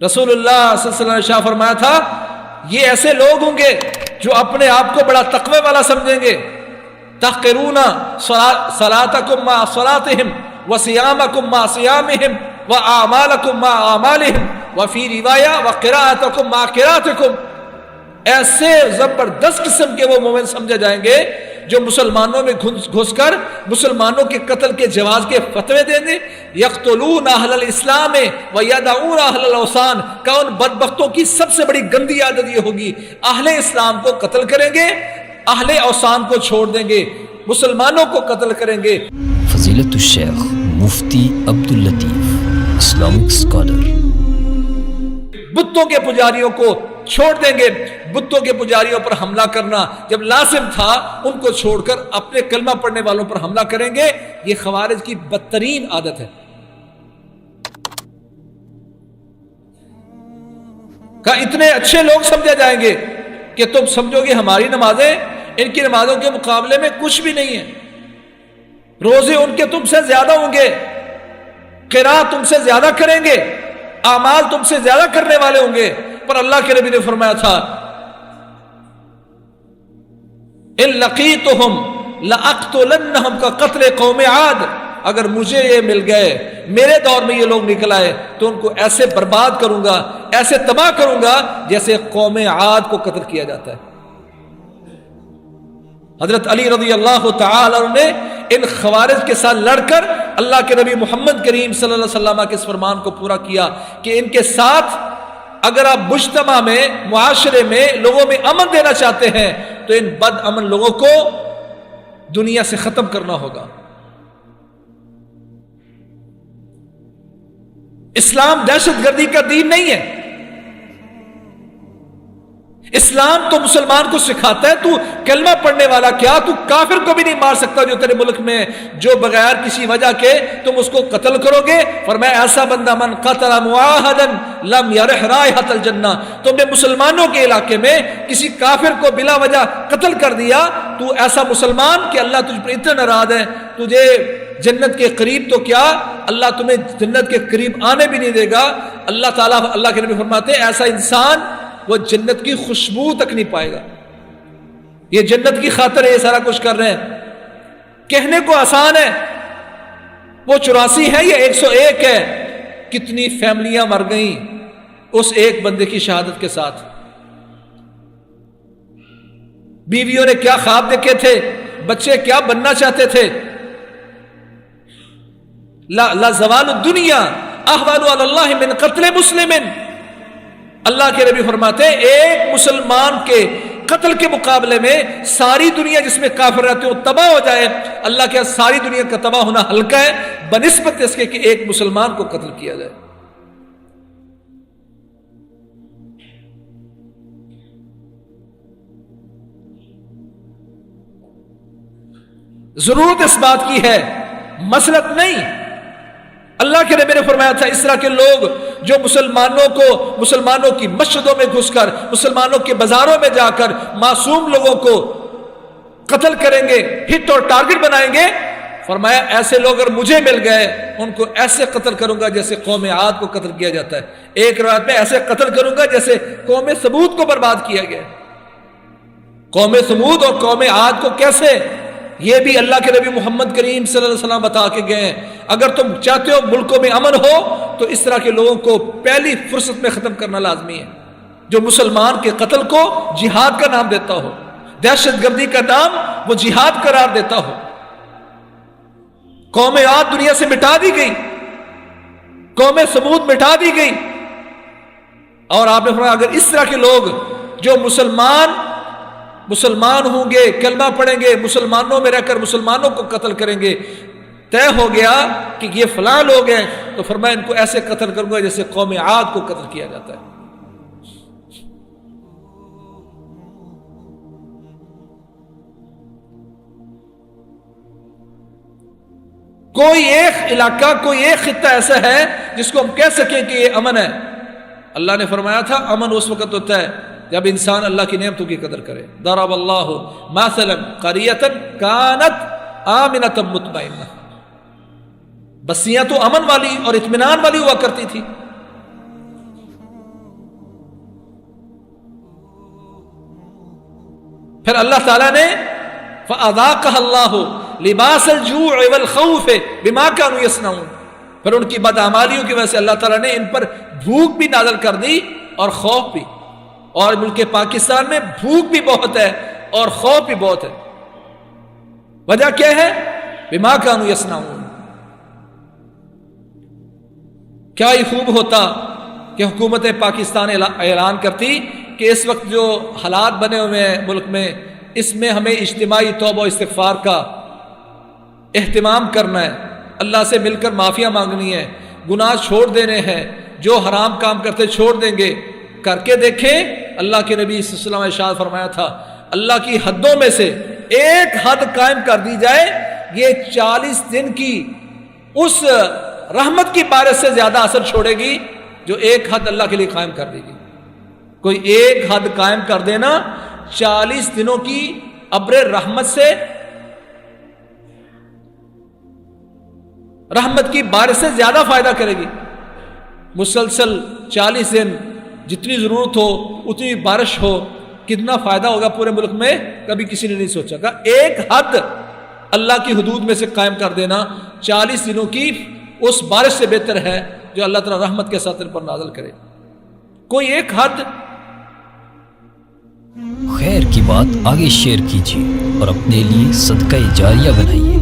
रसूलुल्लाह सल्लल्लाहु अलैहि वसल्लम ने शाह फरमाया था, ये ऐसे लोग होंगे जो अपने आप को बड़ा तकवे वाला समझेंगे। तहक़िरूना सलातकुम मा सलातिहिम व सियामकुम मा सियामिहिम व आमालकुम मा आमालिहिम व फी रिवाया व क़िराअतकुम मा क़िराअतिकुम। ऐसे जबरदस्त किस्म के वो मोमिन समझे जाएंगे जो मुसलमानों में घुसकर मुसलमानों के कत्ल के जवाज के फतवे देंगे। यक़्तुलून अहलल इस्लाम व यदऊन अहलल औसान। का उन बदबख्तों की सबसे बड़ी गंदी आदत ये होगी, अहले इस्लाम को कत्ल करेंगे, अहले औसान को छोड़ देंगे, मुसलमानों को कत्ल करेंगे। फजीलतुल शेख मुफ्ती अब्दुल लतीफ, इस्लामिक स्कॉलर। बुतों के पुजारियों को छोड़ देंगे। बुतों के पुजारियों पर हमला करना जब लाजिम था, उनको छोड़कर अपने कलमा पढ़ने वालों पर हमला करेंगे। ये खवारिज की बदतरीन आदत है। का इतने अच्छे लोग समझे जाएंगे कि तुम समझोगे हमारी नमाजें इनकी नमाजों के मुकाबले में कुछ भी नहीं है। रोजे उनके तुमसे ज्यादा होंगे, क़िराअत तुमसे ज्यादा करेंगे, आमाल तुमसे ज्यादा करने वाले होंगे। पर अल्लाह के नबी ने फरमाया था, इन लक़ीतुहुम लअक़्तुलन्नहुम का क़त्ल क़ौम आद। अगर मुझे ये मिल गए, मेरे दौर में ये लोग निकल आए, तो उनको ऐसे बर्बाद करूंगा, ऐसे तबाह करूंगा जैसे कौम आद को कत्ल किया जाता है। हजरत अली रज़ी अल्लाह तआला अन्हु ने इन खवारिज के साथ लड़कर अल्लाह के नबी मोहम्मद करीम सल्लल्लाहु अलैहि वसल्लम के इस फरमान को पूरा किया कि इनके साथ अगर आप मुज्तमा में, मुआशरे में, लोगों में अमन देना चाहते हैं तो इन बद अमन लोगों को दुनिया से खत्म करना होगा। इस्लाम दहशतगर्दी का दीन नहीं है। इस्लाम तो मुसलमान को सिखाता है, तू कलमा पढ़ने वाला क्या, तू काफिर को भी नहीं मार सकता जो तेरे मुल्क में, जो बगैर किसी वजह के तुम उसको कत्ल करोगे। फरमाया ऐसा बंदा मन क़तल मुआहदन लम यरह रायहतल जन्नह। तुमने मुसलमानों के इलाके में किसी काफिर को बिला वजह कत्ल कर दिया, तू ऐसा मुसलमान कि अल्लाह तुझ पर इतना नाराज है, तुझे जन्नत के करीब तो क्या, अल्लाह तुम्हें जन्नत के करीब आने भी नहीं देगा। अल्लाह ताला, अल्लाह के नबी फरमाते हैं ऐसा इंसान वो जन्नत की खुशबू तक नहीं पाएगा। ये जन्नत की खातिर ये सारा कुछ कर रहे हैं। कहने को आसान है, वो 84 है या 101 है। कितनी फैमिलियां मर गई उस एक बंदे की शहादत के साथ। बीवियों ने क्या ख्वाब देखे थे, बच्चे क्या बनना चाहते थे। ला ज़वालुद दुनिया अहवानु अलल्लाहि मिन क़त्ल मुस्लिमिन। अल्लाह के नबी फरमाते हैं एक मुसलमान के कत्ल के मुकाबले में सारी दुनिया जिसमें काफिर रहते हो तबाह हो जाए, अल्लाह के सारी दुनिया का तबाह होना हल्का है बनिस्बत इसके कि एक मुसलमान को कत्ल किया जाए। जरूरत इस बात की है, मसलत नहीं। अल्लाह के नबी ने फरमाया था इस तरह के लोग जो मुसलमानों की मस्जिदों में घुसकर, मुसलमानों के बाजारों में जाकर मासूम लोगों को कत्ल करेंगे, हिट और टारगेट बनाएंगे। फरमाया ऐसे लोग अगर मुझे मिल गए उनको ऐसे कत्ल करूंगा जैसे कौम आद को कत्ल किया जाता है। एक रात में ऐसे कत्ल करूंगा जैसे कौम समूद को बर्बाद किया गया। कौम समूद और कौम आद को कैसे, ये भी अल्लाह के नबी मोहम्मद करीम सल्लल्लाहु अलैहि वसल्लम बता के गए हैं। अगर तुम चाहते हो मुल्कों में अमन हो तो इस तरह के लोगों को पहली फुर्सत में खत्म करना लाजमी है, जो मुसलमान के कत्ल को जिहाद का नाम देता हो, दहशतगर्दी का नाम वो जिहाद करार देता हो। कौम आद दुनिया से मिटा दी गई, कौम समूद मिटा दी गई। और आपने फरमाया अगर इस तरह के लोग जो मुसलमान होंगे, कलमा पढ़ेंगे, मुसलमानों में रहकर मुसलमानों को कत्ल करेंगे, तय हो गया कि ये फलां लोग हैं, तो फरमाया इनको ऐसे कत्ल करूंगा जैसे कौम आद को कत्ल किया जाता है। कोई एक इलाका, कोई एक खित्ता ऐसा है जिसको हम कह सकें कि ये अमन है। अल्लाह ने फरमाया था अमन उस वक्त होता है जब इंसान अल्लाह की नेमतों की कदर करे। दरबल्लाहु मसलन क़रियतन कानत आमिनतन मुतमइन्ना। बस्तियां तो अमन वाली और इत्मीनान वाली हुआ करती थी, پھر اللہ تعالیٰ نے فَأَذَاقَهَا اللَّهُ لِبَاسَ الْجُوعِ وَالْخَوْفِ بِمَا كَانُوا يَصْنَعُونَ، پھر ان کی بدعمالیوں کی وجہ سے اللہ تعالیٰ نے ان پر بھوک بھی نازل کر دی اور خوف بھی. اور ملک پاکستان میں بھوک بھی بہت ہے اور خوف بھی بہت ہے. وجہ کیا ہے؟ بِمَا كَانُوا يَصْنَعُونَ. کیا یہ خوب ہوتا کہ حکومت پاکستان اعلان کرتی کہ اس وقت جو حالات بنے ہوئے ہیں ملک میں، اس میں ہمیں اجتماعی توبہ و استغفار کا اہتمام کرنا ہے، اللہ سے مل کر معافیاں مانگنی ہے، گناہ چھوڑ دینے ہیں، جو حرام کام کرتے چھوڑ دیں گے. کر کے دیکھیں، اللہ کے نبی صلی اللہ علیہ وسلم نے ارشاد فرمایا تھا اللہ کی حدوں میں سے ایک حد قائم کر دی جائے، یہ 40 دن کی اس رحمت کی بارش سے زیادہ اثر چھوڑے گی جو ایک حد اللہ کے لیے قائم کر دے گی. کوئی ایک حد قائم کر دینا 40 دنوں کی ابر رحمت سے، رحمت کی بارش سے زیادہ فائدہ کرے گی. مسلسل 40 دن جتنی ضرورت ہو اتنی بارش ہو، کتنا فائدہ ہوگا پورے ملک میں، کبھی کسی نے نہیں سوچا گا. ایک حد اللہ کی حدود میں سے قائم کر دینا 40 دنوں کی اس بارش سے بہتر ہے جو اللہ تعالیٰ رحمت کے ساتھ ان پر نازل کرے. کوئی ایک حد. خیر کی بات آگے شیئر کیجیے اور اپنے لیے صدقہ جاریہ بنائیے.